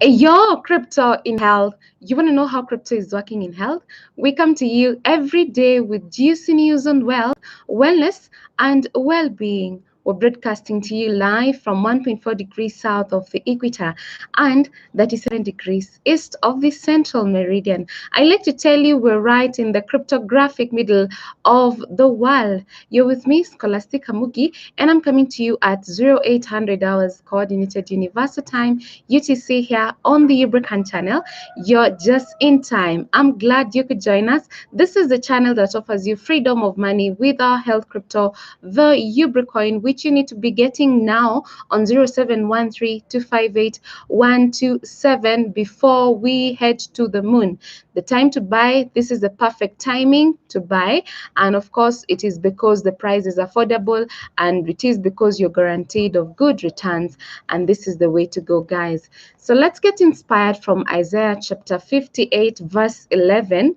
Your crypto in health. You want to know how crypto is working in health? We come to you every day with juicy news on wealth, wellness, and well-being. We're broadcasting to you live from 1.4 degrees south of the equator and 37 degrees east of the central meridian. I like to tell you we're right in the cryptographic middle of the world. You're with me, Scholastic Kamugi, and I'm coming to you at 0800 hours coordinated universal time UTC here on the Ubricoin channel. You're just in time. I'm glad you could join us. This is the channel that offers you freedom of money with our health crypto, the Ubricoin, which you need to be getting now on 0713-258-127 before we head to the moon. The time to buy, this is the perfect timing to buy. And of course, it is because the price is affordable and it is because you're guaranteed of good returns. And this is the way to go, guys. So let's get inspired from Isaiah chapter 58, verse 11.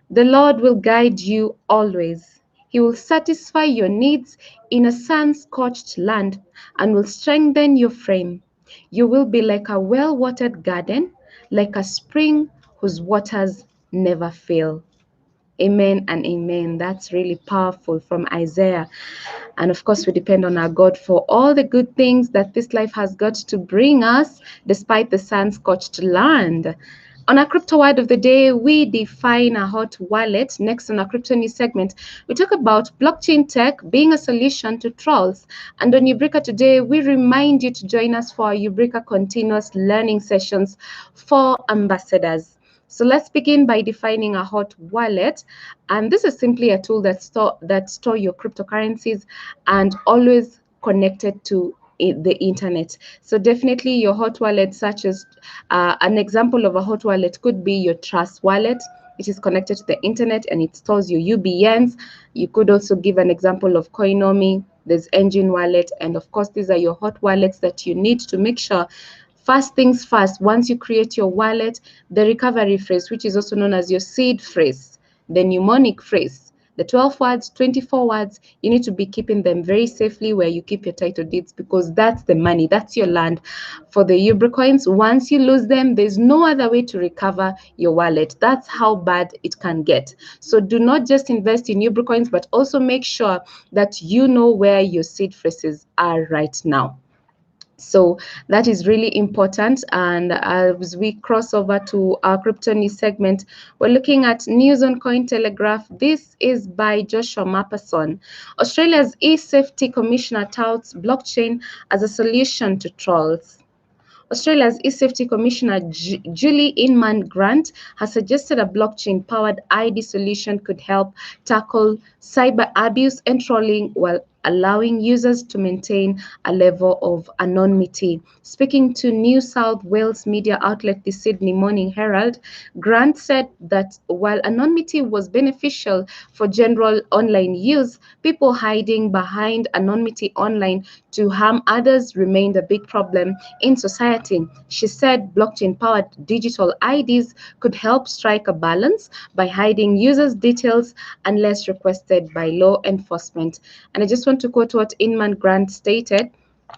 The Lord will guide you always. He will satisfy your needs in a sun-scorched land and will strengthen your frame. You will be like a well-watered garden, like a spring whose waters never fail. Amen and amen. That's really powerful from Isaiah. And of course, we depend on our God for all the good things that this life has got to bring us, despite the sun-scorched land. On our crypto word of the day, we define a hot wallet. Next on our crypto news segment, we talk about blockchain tech being a solution to trolls. And on Ubrica today, we remind you to join us for our Ubrica Continuous learning sessions for ambassadors. So let's begin by defining a hot wallet. And this is simply a tool that store your cryptocurrencies and always connected to the internet. So definitely your hot wallet, such as an example of a hot wallet could be your Trust wallet. It is connected to the internet and it stores your UBNs. You could also give an example of Coinomi. There's Engine wallet, and of course these are your hot wallets that you need to make sure. First things first, once you create your wallet, the recovery phrase, which is also known as your seed phrase, the mnemonic phrase, the 12 words, 24 words, you need to be keeping them very safely where you keep your title deeds, because that's the money, that's your land. For the Ubricoins, once you lose them, there's no other way to recover your wallet. That's how bad it can get. So do not just invest in Ubricoins, but also make sure that you know where your seed phrases are right now. So that is really important. And as we cross over to our crypto news segment, we're looking at news on Cointelegraph. This is by Joshua Mapperson. Australia's e-safety commissioner touts blockchain as a solution to trolls. Australia's e-safety commissioner, Julie Inman Grant, has suggested a blockchain-powered ID solution could help tackle cyber abuse and trolling while allowing users to maintain a level of anonymity. Speaking to New South Wales media outlet the Sydney Morning Herald, Grant said that while anonymity was beneficial for general online use, people hiding behind anonymity online to harm others remained a big problem in society. She said blockchain-powered digital IDs could help strike a balance by hiding users' details unless requested by law enforcement. And I just want to quote what Inman Grant stated.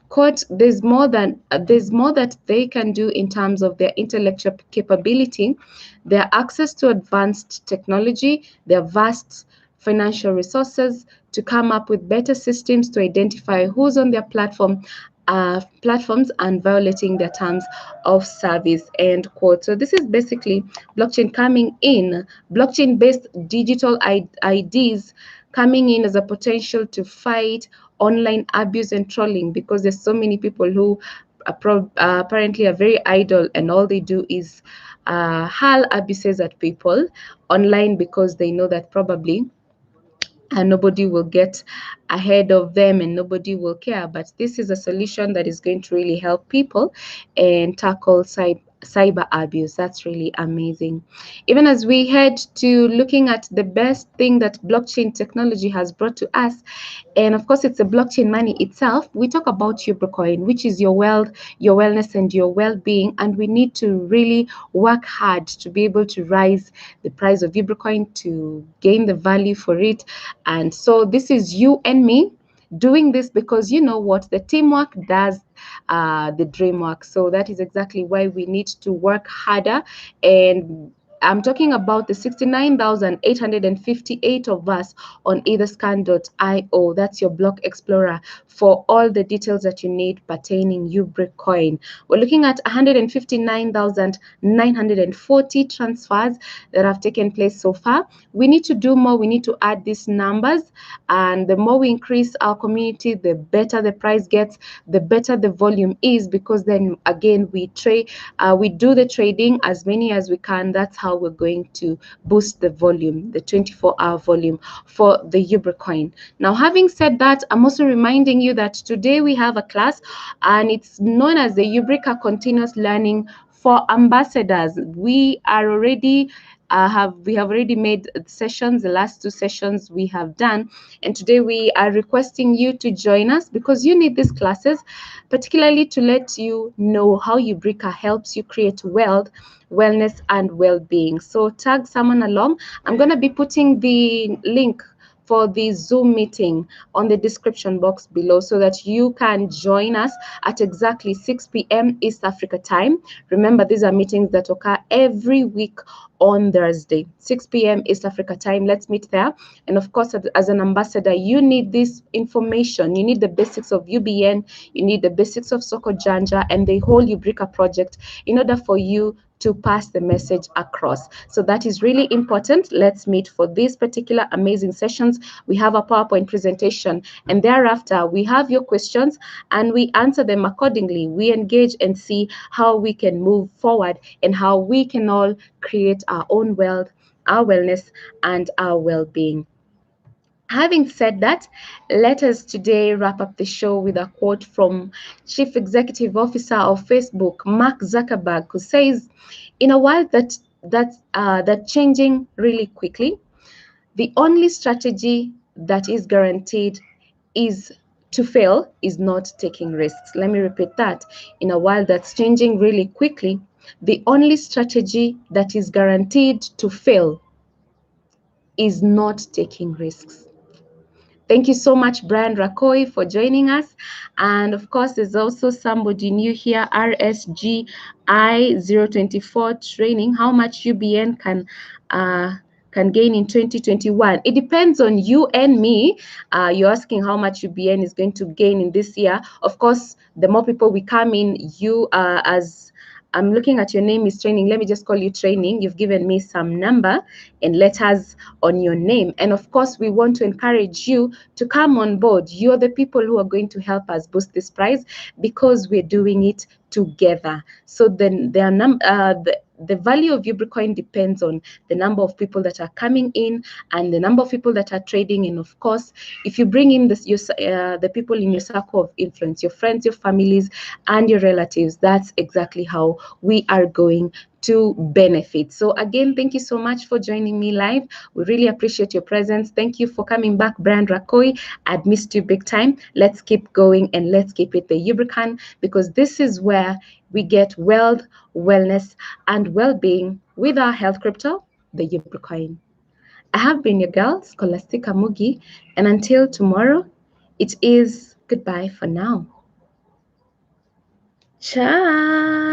Quote, there's more that they can do in terms of their intellectual capability, their access to advanced technology, their vast financial resources to come up with better systems to identify who's on their platforms and violating their terms of service, end quote. So this is basically blockchain coming in, blockchain-based digital IDs coming in as a potential to fight online abuse and trolling, because there's so many people who apparently are very idle and all they do is hurl abuses at people online because they know that probably and nobody will get ahead of them and nobody will care. But this is a solution that is going to really help people and tackle cyber abuse. That's really amazing. Even as we head to looking at the best thing that blockchain technology has brought to us, and of course it's the blockchain money itself, we talk about Ubricoin, which is your wealth, your wellness, and your well-being. And we need to really work hard to be able to rise the price of Ubricoin, to gain the value for it. And so this is you and me doing this because you know what, the teamwork does the dream work. So that is exactly why we need to work harder. And I'm talking about the 69,858 of us on etherscan.io. That's your block explorer for all the details that you need pertaining Ubricoin. We're looking at 159,940 transfers that have taken place so far. We need to do more. We need to add these numbers, and the more we increase our community, the better the price gets, the better the volume is, because then again we do the trading as many as we can. That's how we're going to boost the volume, the 24-hour volume for the Ubricoin. Now, having said that, I'm also reminding you that today we have a class, and it's known as the UBRICA Continuous Learning for Ambassadors. We are already we have already made sessions. The last 2 sessions we have done, and today we are requesting you to join us because you need these classes, particularly to let you know how Ubrica helps you create wealth, wellness, and well-being. So tag someone along. I'm going to be putting the link for the Zoom meeting on the description box below so that you can join us at exactly 6 p.m. East Africa time. Remember, these are meetings that occur every week on Thursday, 6 p.m. East Africa time. Let's meet there. And of course, as an ambassador, you need this information. You need the basics of UBN, you need the basics of Soko Janja and the whole Ubrica project in order for you to pass the message across. So that is really important. Let's meet for these particular amazing sessions. We have a PowerPoint presentation, and thereafter we have your questions and we answer them accordingly. We engage and see how we can move forward and how we can all create our own wealth, our wellness, and our well-being. Having said that, let us today wrap up the show with a quote from Chief Executive Officer of Facebook, Mark Zuckerberg, who says, "In a world that's changing really quickly, the only strategy that is guaranteed is to fail is not taking risks." Let me repeat that. In a world that's changing really quickly, the only strategy that is guaranteed to fail is not taking risks. Thank you so much, Brian Rakoi, for joining us. And of course, there's also somebody new here, RSGI024 training, how much UBN can gain in 2021. It depends on you and me. You're asking how much UBN is going to gain in this year. Of course, the more people we come in, you as I'm looking at your name is Training. Let me just call you Training. You've given me some number and letters on your name. And of course, we want to encourage you to come on board. You're the people who are going to help us boost this prize because we're doing it together. So then the value of Ubricoin depends on the number of people that are coming in and the number of people that are trading. And of course, if you bring in the people in your circle of influence, your friends, your families, and your relatives, that's exactly how we are going to benefit. So again, thank you so much for joining me live. We really appreciate your presence. Thank you for coming back, Brian Rakoi. I'd missed you big time. Let's keep going and let's keep it the Ubrican, because this is where we get wealth, wellness, and well-being with our health crypto, the Ubricoin. I have been your girl, Scholastica Mugi, and until tomorrow, it is goodbye for now. Ciao.